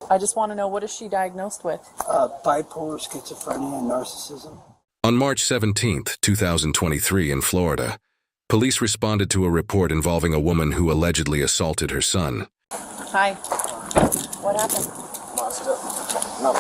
I just want to know, what is she diagnosed with? Bipolar schizophrenia and narcissism. On March 17th, 2023 in Florida, police responded to a report involving a woman who allegedly assaulted her son. Hi. What happened? My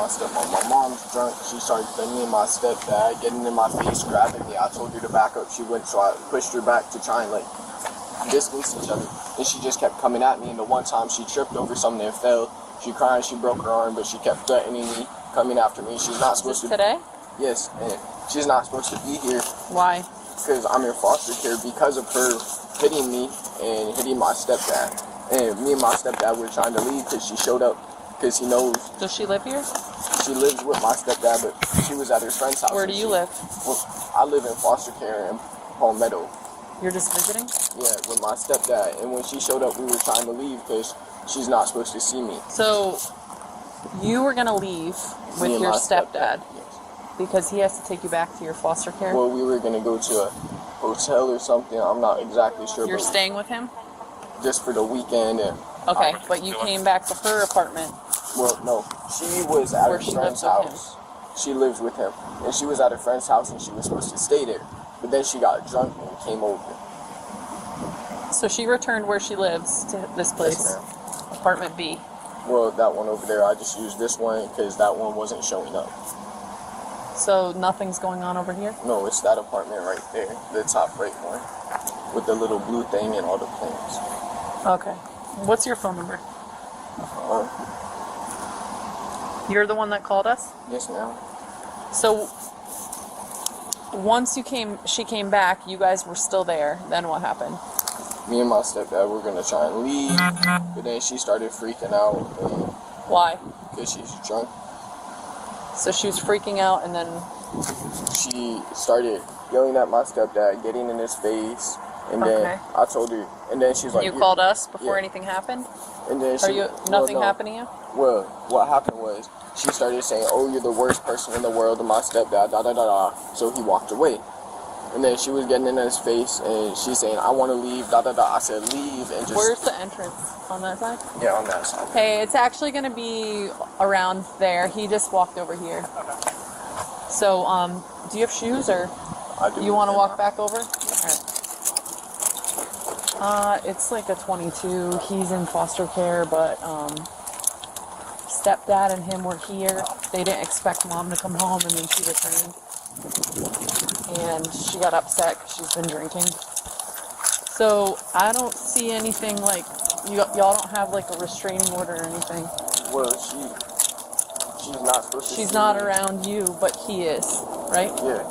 mom's drunk. She started banging me and my stepdad, getting in my face, grabbing me. I told her to back up. She went, so I pushed her back to try and distance each other. And she just kept coming at me. And the one time she tripped over something and fell. She cried, she broke her arm, but she kept threatening me, coming after me. She's not supposed to. Today? Yes, and she's not supposed to be here. Why? Because I'm in foster care because of her hitting me and hitting my stepdad. And me and my stepdad were trying to leave because she showed up because he knows. Does she live here? She lives with my stepdad, but she was at her friend's house. Where do you live? Well, I live in foster care in Palmetto. You're just visiting? Yeah, with my stepdad. And when she showed up, we were trying to leave because she's not supposed to see me. So, you were going to leave with your stepdad? Yes. Because he has to take you back to your foster care? Well, we were going to go to a hotel or something. I'm not exactly sure. You're staying with him? Just for the weekend. And okay, but you came back to her apartment. Well, no. She was at her friend's house. She lives with him. And she was at her friend's house and she was supposed to stay there. But then she got drunk and came over. So she returned where she lives to this place, yes, apartment B. Well, that one over there, I just used this one because that one wasn't showing up. So nothing's going on over here? No, it's that apartment right there, the top right one, with the little blue thing and all the plants. Okay. What's your phone number? You're the one that called us? Yes, ma'am. So once she came back, you guys were still there. Then what happened? Me and my stepdad were going to try and leave, but then she started freaking out. Why? Because she's drunk. So she was freaking out, and then she started yelling at my stepdad, getting in his face, and then I told her, and then she's like... You called us before anything happened? And then nothing happened to you? Well, what happened was, she started saying, oh, you're the worst person in the world, and my stepdad, da-da-da-da. So he walked away. And then she was getting in his face, and she's saying, I want to leave, da-da-da. I said, leave, and just... Where's the entrance? On that side? Yeah, on that side. Hey, it's actually going to be around there. He just walked over here. Okay. So, do you have shoes, or I do. You want to walk back over? All right. It's like a 22. He's in foster care, but stepdad and him were here. They didn't expect mom to come home, and then she returned. And she got upset because she's been drinking. So I don't see anything like, y'all don't have like a restraining order or anything. Well, she's not supposed to. She's not around you, but he is, right? Yeah.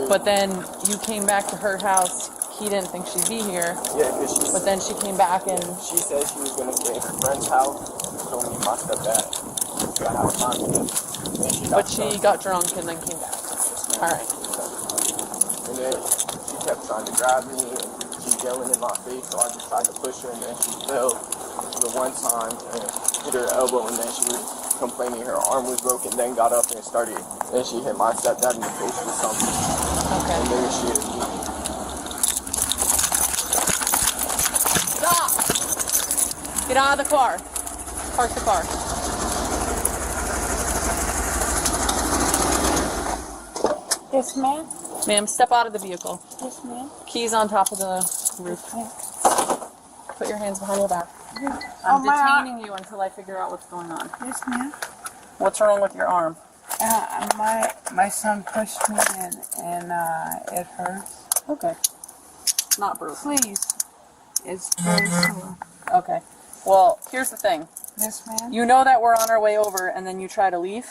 But then you came back to her house. He didn't think she'd be here. Yeah, because But then she came back and... She said she was going to stay at her friend's house. Told me my stepdad. So I have time with him. But she got drunk and then came back. Alright. And then she kept trying to grab me and she's yelling in my face, so I just tried to push her, and then she fell the one time and hit her elbow, and then she was complaining her arm was broken, then got up and started, and she hit my stepdad in the face with something. Okay. And then she hit me. Stop! Get out of the car. Park the car. Yes, ma'am. Ma'am, step out of the vehicle. Yes, ma'am. Keys on top of the roof. Put your hands behind your back. I'm detaining you until I figure out what's going on. Yes, ma'am. What's wrong with your arm? My son pushed me and it hurts. Okay. Not broken. Please. It's very sore. Okay. Well, here's the thing. Yes, ma'am. You know that we're on our way over and then you try to leave?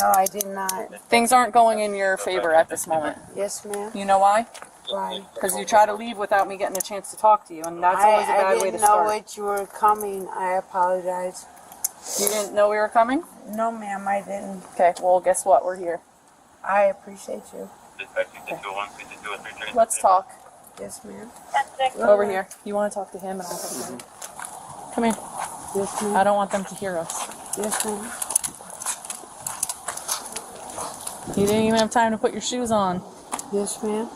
No, I did not. Things aren't going in your favor at this moment. Yes, ma'am. You know why? Why? Because you try to leave without me getting a chance to talk to you, and that's always a bad way to start. I didn't know that you were coming. I apologize. You didn't know we were coming? No, ma'am, I didn't. Okay, well, guess what? We're here. I appreciate you. Okay. Let's talk. Yes, ma'am. Over here. You want to talk to him and I'll talk to him? Come here. Yes, ma'am. I don't want them to hear us. Yes, ma'am. You didn't even have time to put your shoes on. Yes, ma'am.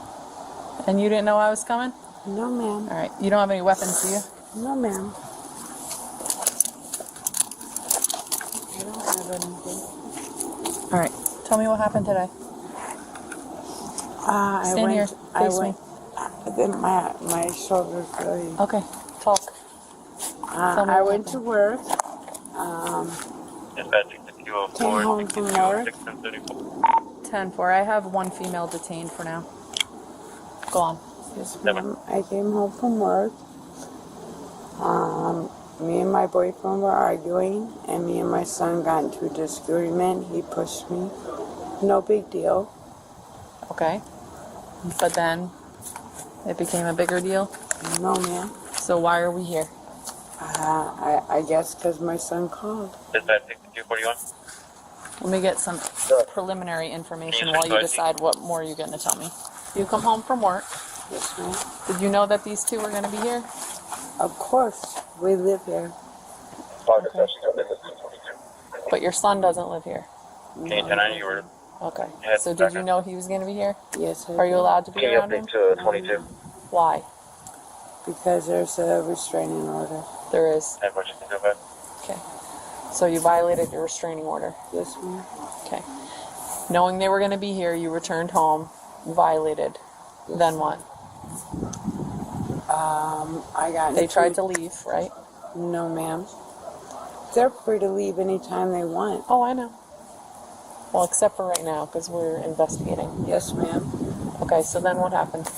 And you didn't know I was coming? No, ma'am. All right. You don't have any weapons, do you? No, ma'am. have anything. All right. Tell me what happened today. Stand here. Face me. Then my shoulder's really. Okay. Talk. Tell me I what went to work. Came home from work. 10-4. I have one female detained for now. Go on. Yes, ma'am. I came home from work. Me and my boyfriend were arguing, and me and my son got into a disagreement. He pushed me. No big deal. Okay. But then it became a bigger deal. No, ma'am. So why are we here? I guess because my son called. Let me get some preliminary information while you decide what more you're going to tell me. You come home from work. Yes, ma'am. Did you know that these two were going to be here? Of course, we live here. Okay. But your son doesn't live here. No. Okay. So did you know he was going to be here? Yes, I Are you do. allowed to be around him? Why? Because there's a restraining order. There is. Okay. So you violated your restraining order. Yes, ma'am. Okay. Knowing they were going to be here, you returned home, violated. Then what? I got. They tried to leave, right? No, ma'am. They're free to leave anytime they want. Oh, I know. Well, except for right now, because we're investigating. Yes, ma'am. Okay, so then what happened?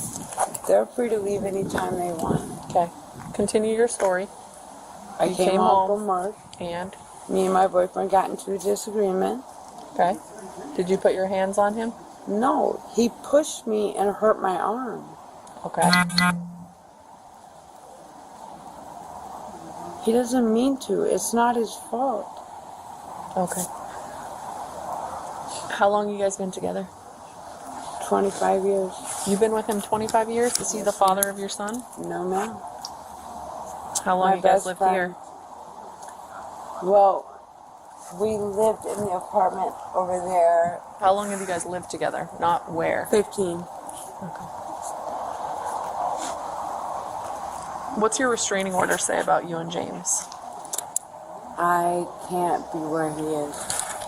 They're free to leave anytime they want. Okay. Continue your story. I You came came home home. from work. And, Me and my boyfriend got into a disagreement. okay. Did you put your hands on him? No, he pushed me and hurt my arm. Okay. He doesn't mean to. It's not his fault. Okay. How long you guys been together? 25 years. You've been with him 25 years? Is he the father of your son? No, ma'am. How long My you guys best lived friend. here? Well, we lived in the apartment over there. How long have you guys lived together? Not where. 15. Okay. What's your restraining order say about you and James? I can't be where he is.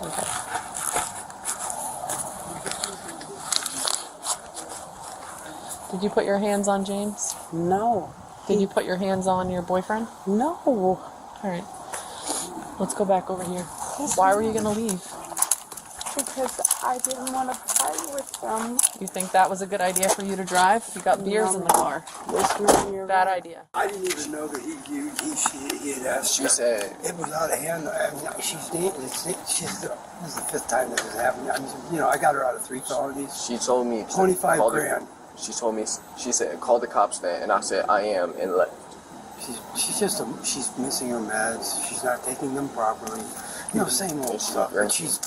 Okay. Did you put your hands on James? No. Did you put your hands on your boyfriend? No. All right. Let's go back over here. Why were you going to leave? Because I didn't want to fight with them. You think that was a good idea for you to drive? You got beers in the car. Yes, ma'am, you're Bad right. idea. I didn't even know that he had asked. She said, It was out of hand. I mean, this is the fifth time this has happened. I mean, I got her out of 3 felonies. she told me, 25 call the- grand. She told me, she said, call the cops then. And I said, I am, and left. She's missing her meds. She's not taking them properly. Same old She's stuff. not But she's,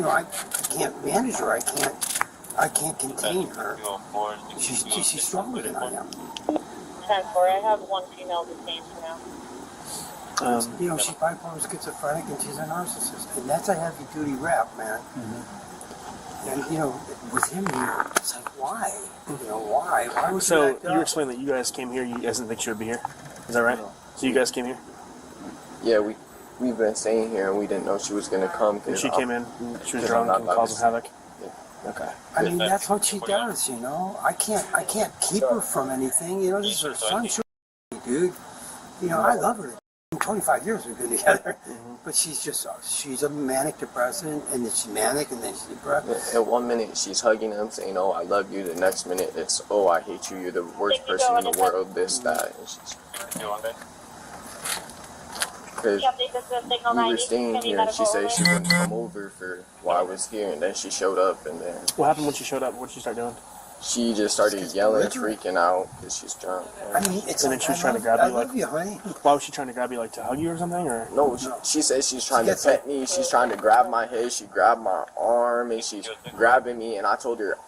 I can't manage her. I can't contain her. She's stronger than I am. 10-4, I have one female detained for now. She's bipolar schizophrenic and she's a narcissist. And that's a heavy duty rap, man. And, with him here, it's like, why? Why? Why would So you act you up? explained that you guys came here. You guys didn't think she would be here. Is that right? So you guys came here. Yeah, we've been staying here, and we didn't know she was going to come. And she came in. She was Because I'm drunk not and allowed causing to- havoc. Okay. I mean, that's what she does, I can't keep her from anything. This is her son, dude. I love her. 25 years we've been together. But she's a manic depressant, and then she's manic, and then she's depressed. At 1 minute, she's hugging him, saying, oh, I love you. The next minute, it's, oh, I hate you. You're the worst person in the world, this, that. And she's... Because we were staying here, and she said she wouldn't come over for while I was here, and then she showed up, and then What happened when she showed up? What did she start doing? she just started yelling, freaking out, because she's drunk. I mean, it's And then like, she was I trying to love- grab you, I like- love you, honey. Why was she trying to grab you, like to hug you or something? Or No, she says she's trying to gets pet me. She's trying to grab my head. She grabbed my arm, and she's grabbing me. And I told her,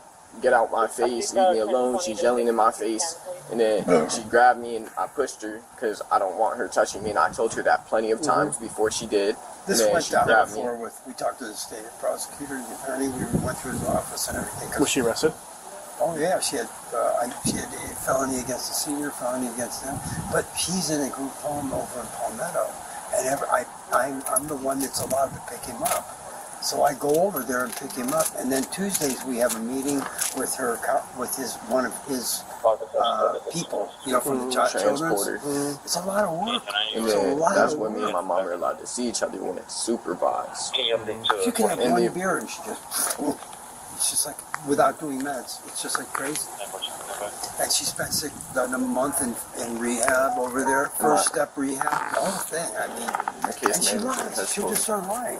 "Get out my face, leave me alone." She's yelling in my face, and then she grabbed me, and I pushed her because I don't want her touching me. And I told her that plenty of times before she did. This and then went she down grabbed me. before we talked to the state prosecutor and the attorney. We went through his office and everything. 'Cause- was she arrested? Oh yeah, she had a felony against the senior, felony against him. But he's in a group home over in Palmetto, and I'm the one that's allowed to pick him up. So I go over there and pick him up, and then Tuesdays we have a meeting with one of his people, from the children's. Transporter. It's a lot of work. And It's a then lot that's of when me and work. my mom are allowed to see each other when it's supervised. She can have And one they- beer and she just, it's just like, without doing meds, it's just like crazy. And she spent a month in rehab over there, first step rehab, the whole thing. I mean, My case and she manager lies. has She'll told just me. start lying.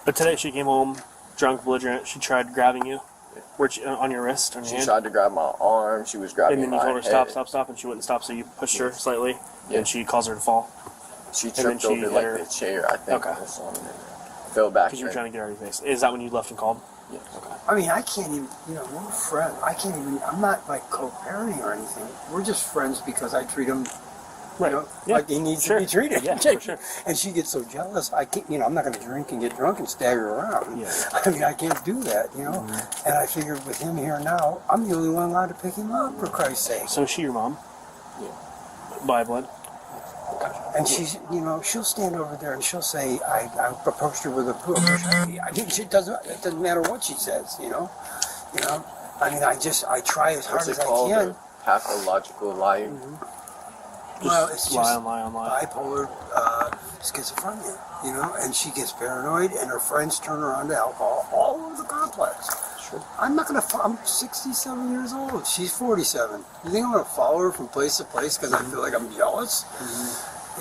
But today she came home drunk, belligerent. She tried grabbing you. On your wrist, on your She hand. tried to grab my arm. She was grabbing And then you my told her head. stop, and she wouldn't stop, so you pushed her slightly, Yeah. and she caused her to fall. She then tripped she over hit like her- the chair, I think, Okay. or something. Fell back. Because you were in. trying to get her out of your face. Is that when you left and called? Yeah. I mean, I can't even, we're friends. I'm not like co-parenting or anything. We're just friends because I treat him, Yeah. like he needs Sure. to be treated. Yeah, for sure. And she gets so jealous. I can't, I'm not going to drink and get drunk and stagger around. Yeah. I mean, I can't do that, And I figured with him here now, I'm the only one allowed to pick him up, for Christ's sake. So is she your mom? Yeah. By blood? And she's, she'll stand over there and she'll say, I approached her with a push. I mean, it doesn't matter what she says, I mean, I try as hard What's it as I called? can. A pathological liar. Well, it's lie just on lie on lie. bipolar schizophrenia, and she gets paranoid, and her friends turn her on to alcohol all over the complex. Sure. I'm not gonna. I'm 67 years old. She's 47. You think I'm gonna follow her from place to place because I feel like I'm jealous?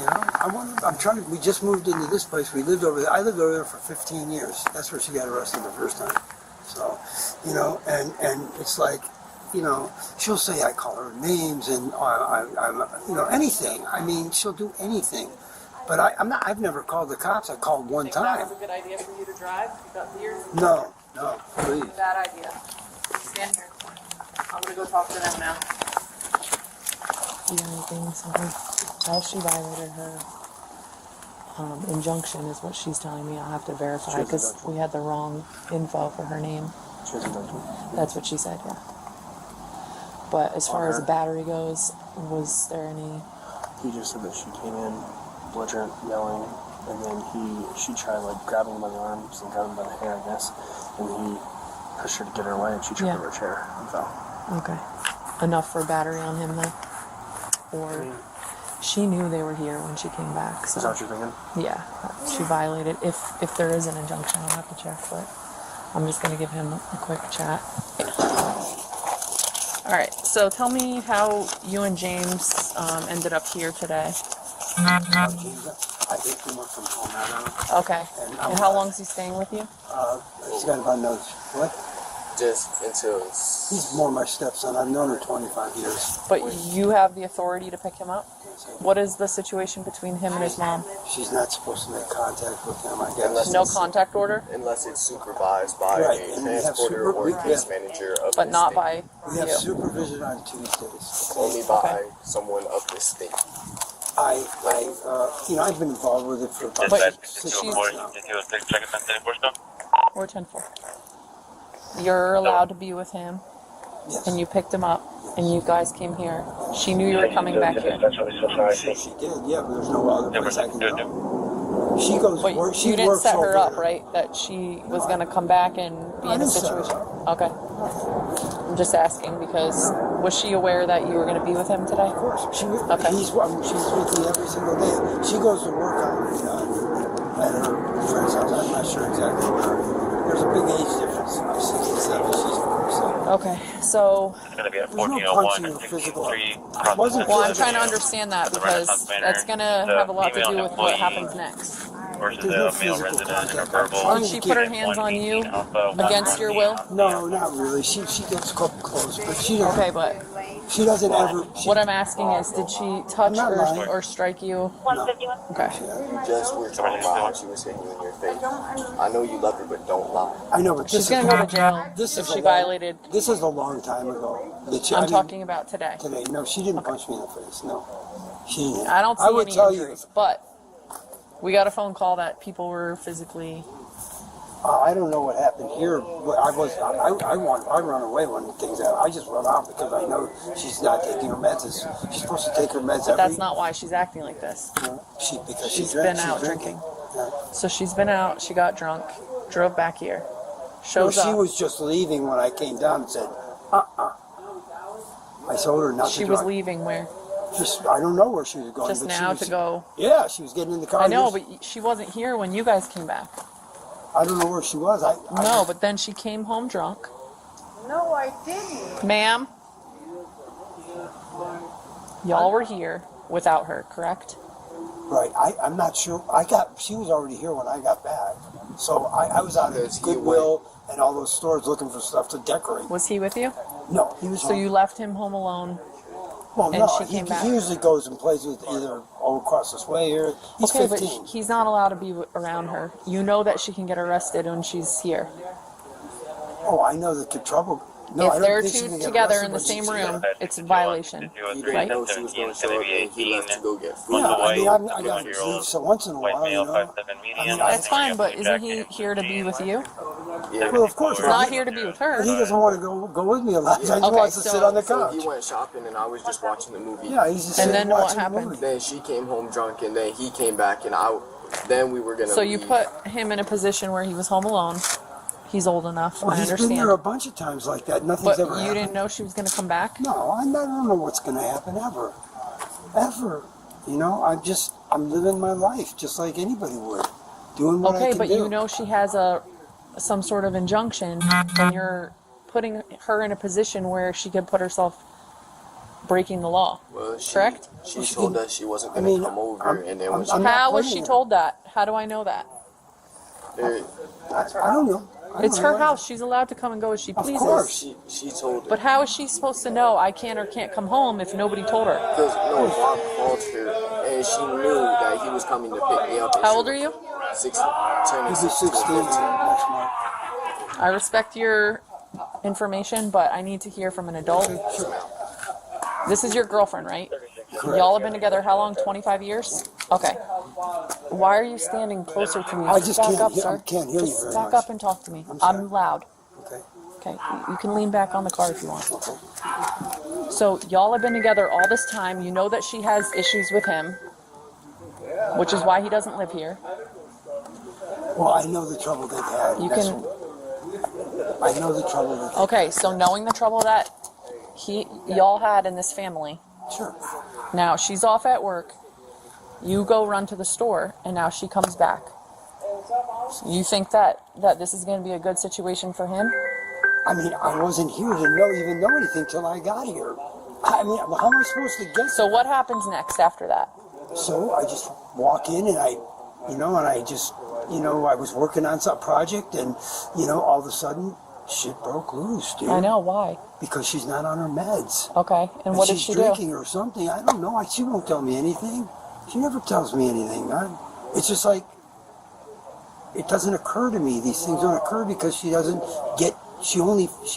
I'm trying to. We just moved into this place. We lived over there. I lived over there for 15 years. That's where she got arrested the first time. So, and it's like, she'll say I call her names and I'm, anything. I mean, she'll do anything. But I'm not. I've never called the cops. I called one time. That was a good idea for you to drive. You got beers. No, please. Bad idea. Stand here. I'm gonna go talk to them now. The only thing, how she violated her injunction is what she's telling me. I'll have to verify because we had the wrong info for her name. She has a mental. That's what she said, yeah. But as far as the battery goes, was there any? He just said that she came in, belligerent, yelling, and then she tried like grabbing him by the arms and grabbing him by the hair, I guess, and he pushed her to get her away, and she tripped over a chair and fell. Okay. Enough for battery on him then? Or she knew they were here when she came back, so. Is that what you're thinking? Yeah, she violated. If there is an injunction, I'll have to check, but I'm just gonna give him a quick chat. All right, so tell me how you and James ended up here today. I picked him up from Colorado. Okay. And how long is he staying with you? He's got about another. What? Just until He's more my stepson. I've known her 25 years. But you have the authority to pick him up? What is the situation between him and his mom? She's not supposed to make contact with him, I guess. No contact order, unless it's supervised by Right, a and we have transporter or super- case manager of but the not state. by We have you. supervision on Tuesdays. Only by someone of the state. I've been involved with it for about But 6 she's- months now. Or 10-4. You're allowed to be with him, Yes. and you picked him up, and you guys came here. She knew you were coming back here. I'm sure she did, yeah, but there's no other place I can go. She goes to But work. She you didn't works set her over up, there. right? That she was going to come back and be I in a didn't set her situation. Okay. I'm just asking because was she aware that you were going to be with him today? Of course, Okay. she's with me every single day. She goes to work at her friend's house. I'm not sure exactly where. There's a big age difference. I'm 67. She's 47. Okay. So, There's no punching or physical. I wasn't. well, I'm trying to understand that because that's going to have a lot to do with what happens next. There's no physical contact. I'm trying Did to she keep- put her hands on you against your will? No, not really. She gets close, but she doesn't. Okay, but She doesn't ever. what I'm asking is, did she touch I'm not lying. or strike you? 151. Okay. You just were talking about how she was hitting you in your face. I know you love her, but don't lie. I know, but She's going to go to jail This if is she a long- violated. This is a long time ago. I'm talking about today. Today. No, she didn't punch me in the face. No, she didn't. I don't see would any tell injuries, but we got a phone call that people were physically. I don't know what happened here. But I run away when things happen. I just run out because I know she's not taking her meds. She's supposed to take her meds every. That's not why she's acting like this. Because She's she drinks. been out drinking. Yeah. So she's been out. She got drunk, drove back here, No, shows she up. was just leaving when I came down and said, I told her not to She was drive. leaving where? Just, I don't know where she was going. Just but now she was, to go. Yeah, she was getting in the car. I know, just- but she wasn't here when you guys came back. I don't know where she was. No, but then she came home drunk. No, I didn't. Ma'am, y'all were here without her, correct? Right. I'm not sure. She was already here when I got back. So I was out Because at he Goodwill and all those stores looking for stuff to decorate. Was he with you? No, he was So home. you left him home alone. Well, and no, she came back. he usually goes and plays with either all across this way here. He's Okay, 15. but he's not allowed to be around her. You know that she can get arrested when she's here. Oh, I know that the trouble. No, I If don't they're think she two can get together arrested in the when she's same here. room, it's a violation. He didn't Right? know she was going to show up, and he left to go get food. Yeah, I mean, I got to 21-year-old leave so once in a white while, male, you know. 5'7" I median. mean, That's fine, but isn't he here to be with you? Yeah. Well, of course. He's not here to be with her. He doesn't want to go with me a lot. He just Okay, wants to so- sit on the So couch. he went shopping, and I was just watching the movie. Yeah, he's just And sitting then what watching the happened? movie. Then she came home drunk, and then he came back, and then we were gonna. So you leave. put him in a position where he was home alone. He's old enough. Well, I he's been understand. there a bunch of times like that. Nothing's But ever you happened. didn't know she was going to come back? No, I don't know what's going to happen ever. Ever. You know, I'm living my life just like anybody would. Doing what I Okay, can but do. you know she has some sort of injunction, and you're putting her in a position where she could put herself breaking the law. Well, Correct? She told us she wasn't I gonna mean, come over, I'm- and then when she I'm not How was blaming she her. told that? How do I know that? I don't know. I It's don't her know. house. She's allowed to come and go as she Of pleases. course. she told her. But how is she supposed to know I can or can't come home if nobody told her? Because no, Bob called her, and she knew that he was coming to pick me up. and How she old are was you? 16, turning He'll be 16 next month. I respect your information, but I need to hear from an adult. This is your girlfriend, right? Correct. Y'all have been together how long? 25 years? Okay. Why are you standing closer to me? I just back can't up, hear- sir. I can't hear you Just very back much. up and talk to me. I'm sorry. I'm loud. Okay. Okay. You can lean back on the car if you want. Okay. So y'all have been together all this time. You know that she has issues with him, which is why he doesn't live here. Well, I know the trouble they've had. You That's can- I know the trouble that Okay, so knowing the trouble that y'all had in this family, Sure. now she's off at work, you go run to the store, and now she comes back. You think that this is going to be a good situation for him? I mean, I wasn't here to even know anything till I got here. I mean, how am I supposed to get? So what happens next after that? So I just walk in and I was working on some project and, all of a sudden shit broke loose, dude. I know, why? Because she's not on her meds. Okay, and what did she's she drinking or something. I don't know. She won't tell me anything. She never tells me anything, man. It's just like, it doesn't occur to me. These things don't occur because she doesn't get, she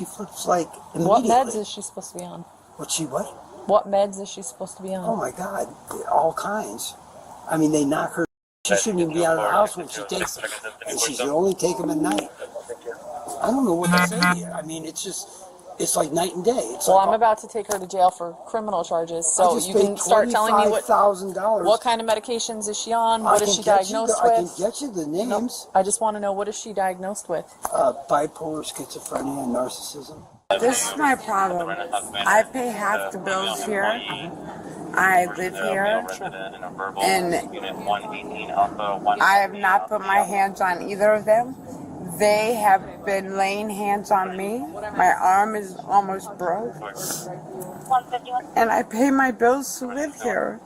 flips like do? What immediately. meds is she supposed to be on? What? What meds is she supposed to be Oh on? my God, all kinds. I mean, they knock her. She shouldn't even be out of the house when she takes them, and she should only take them at night. I don't know what to say to you. I mean, it's like night and day. It's Well, like, I'm about to take her to jail for criminal charges, I so just you can paid start telling me $25,000. what kind of medications is she on? I What is can she get you diagnosed the- I with? can get you the names. I just want to know, what is she diagnosed with? Bipolar, schizophrenia, and narcissism. This is my problem. I pay half the bills here. I live here, and I have not put my hands on either of them. They have been laying hands on me. My arm is almost broke. And I pay my bills to live here.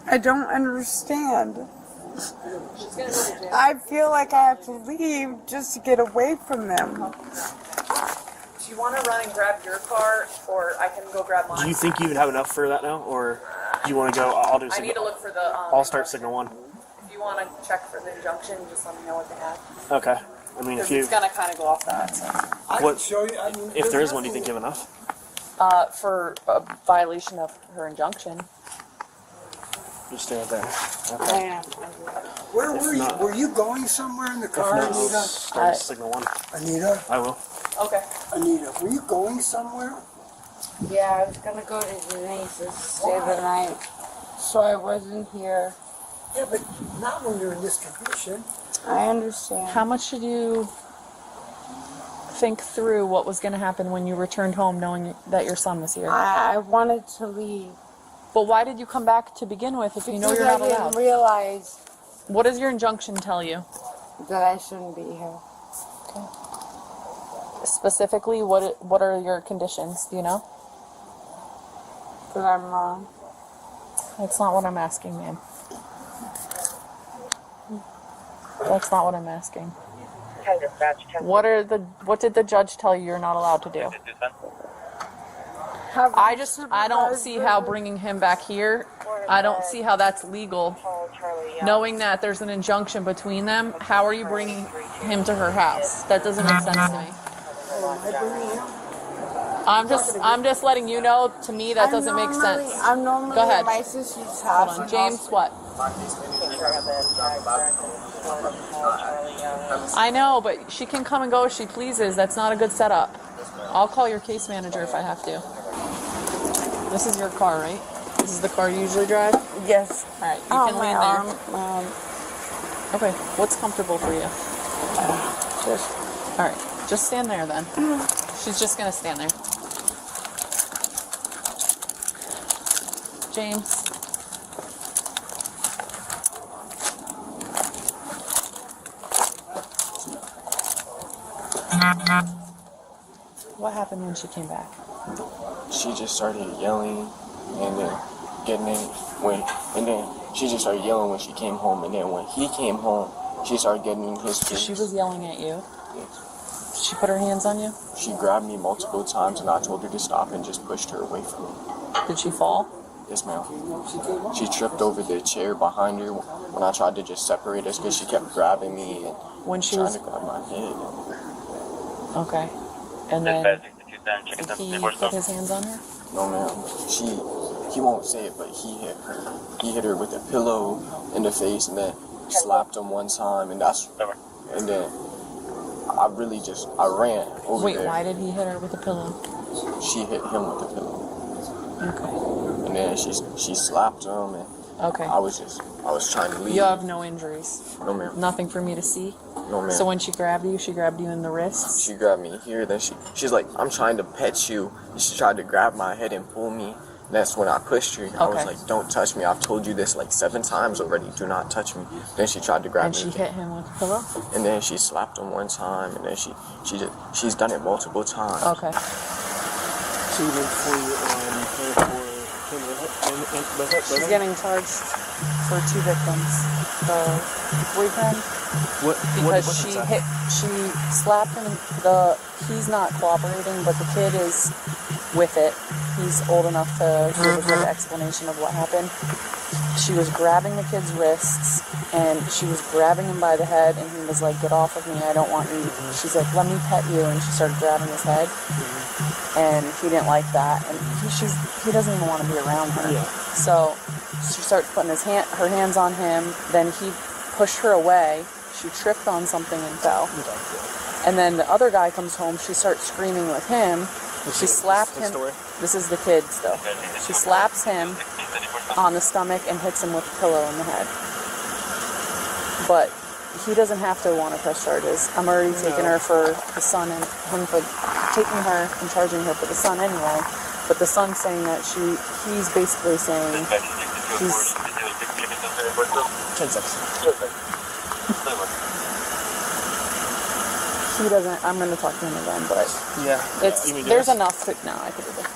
I don't understand. I feel like I have to leave just to get away from them. Do you want to run and grab your car, or I can go grab mine? Do you think you even have enough for that now, or do you want to go? I'll do I need to signal. look for the. I'll start signal one. If you want to check for the injunction, just let me know what they have. Okay. I mean, if Because you, it's gonna kind of go off that. So. I What- can show you. I mean, if there is one, do you think you have enough? For a violation of her injunction. Just stay right there. I am. Where were you? not- Were you going somewhere in the If car, not, I'll Anita? start signal one. Anita? I will. Okay. Anita, were you going somewhere? Yeah, I was gonna go to Denise's stay the night, so I wasn't here. Yeah, but not when you're in this condition. I understand. How much did you think through what was going to happen when you returned home knowing that your son was here? I wanted to leave. But why did you come back to begin with if you know Because you're not I didn't allowed? realize What does your injunction tell you? that I shouldn't be here. Specifically, what are your conditions? Do you know? That I'm wrong. That's not what I'm asking, ma'am. That's not what I'm asking. What did the judge tell you you're not allowed to do? I don't see how bringing him back here, I don't see how that's legal. Knowing that there's an injunction between them, how are you bringing him to her house? That doesn't make sense to me. I'm just letting you know, to me that doesn't make sense. I'm normally Go ahead. at my sister's Hold house. on. James, what? I know, but she can come and go as she pleases. That's not a good setup. I'll call your case manager if I have to. This is your car, right? This is the car you usually drive? Yes. All right, you can my lean arm. there. Okay, what's comfortable for you? All right, just stand there then. She's just gonna stand there. James. What happened when she came back? She just started yelling and then getting in and then she just started yelling when she came home, and then when he came home, she started getting in his face. She was yelling at you? Yes. She put her hands on you? She grabbed me multiple times and I told her to stop and just pushed her away from me. Did she fall? Yes, ma'am. She tripped over the chair behind her when I tried to just separate us because she kept grabbing me and When she trying was... to grab my head. Okay. And then did he put his hands on her? No, ma'am. He won't say it, but he hit her. He hit her with a pillow in the face and then slapped him one time, and then I ran over Wait, there. why did he hit her with a pillow? She hit him with a pillow. Okay. And then she slapped him, and Okay. I was trying to leave. You have no injuries? No, ma'am. Nothing for me to see? No, ma'am. So when she grabbed you in the wrists? She grabbed me here, then she's like, I'm trying to pet you. And she tried to grab my head and pull me. And that's when I pushed her. I was Okay. like, don't touch me. I've told you this like 7 times already. Do not touch me. Then she tried to grab And me she again. hit him with a pillow? And then she slapped him one time, and then she's done it multiple times. Okay. So you went for She's getting charged for 2 victims. The boyfriend, because she slapped him. He's not cooperating, but the kid is with it. He's old enough to give a good explanation of what happened. She was grabbing the kid's wrists, and she was grabbing him by the head, and he was like, "Get off of me, I don't want you." She's like, "Let me pet you," and she started grabbing his head, and he didn't like that, and he doesn't even want to be around her. Yeah. So she starts putting her hands on him, then he pushed her away. She tripped on something and fell. And then the other guy comes home, she starts screaming with him. She slapped him. This is the kid still. She slaps him on the stomach and hits him with a pillow in the head. But he doesn't have to want to press charges. I'm already taking her for the son and him for taking her and charging her for the son anyway. But the son's saying that he's basically saying he's... 10 seconds. He doesn't... I'm going to talk to him again, but Yeah. there's enough to... No, I could do it.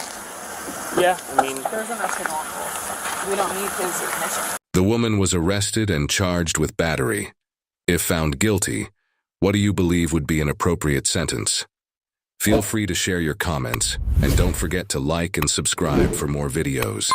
Yeah, I mean... There's enough to go on with. We don't need his admission. The woman was arrested and charged with battery. If found guilty, what do you believe would be an appropriate sentence? Feel free to share your comments, and don't forget to like and subscribe for more videos.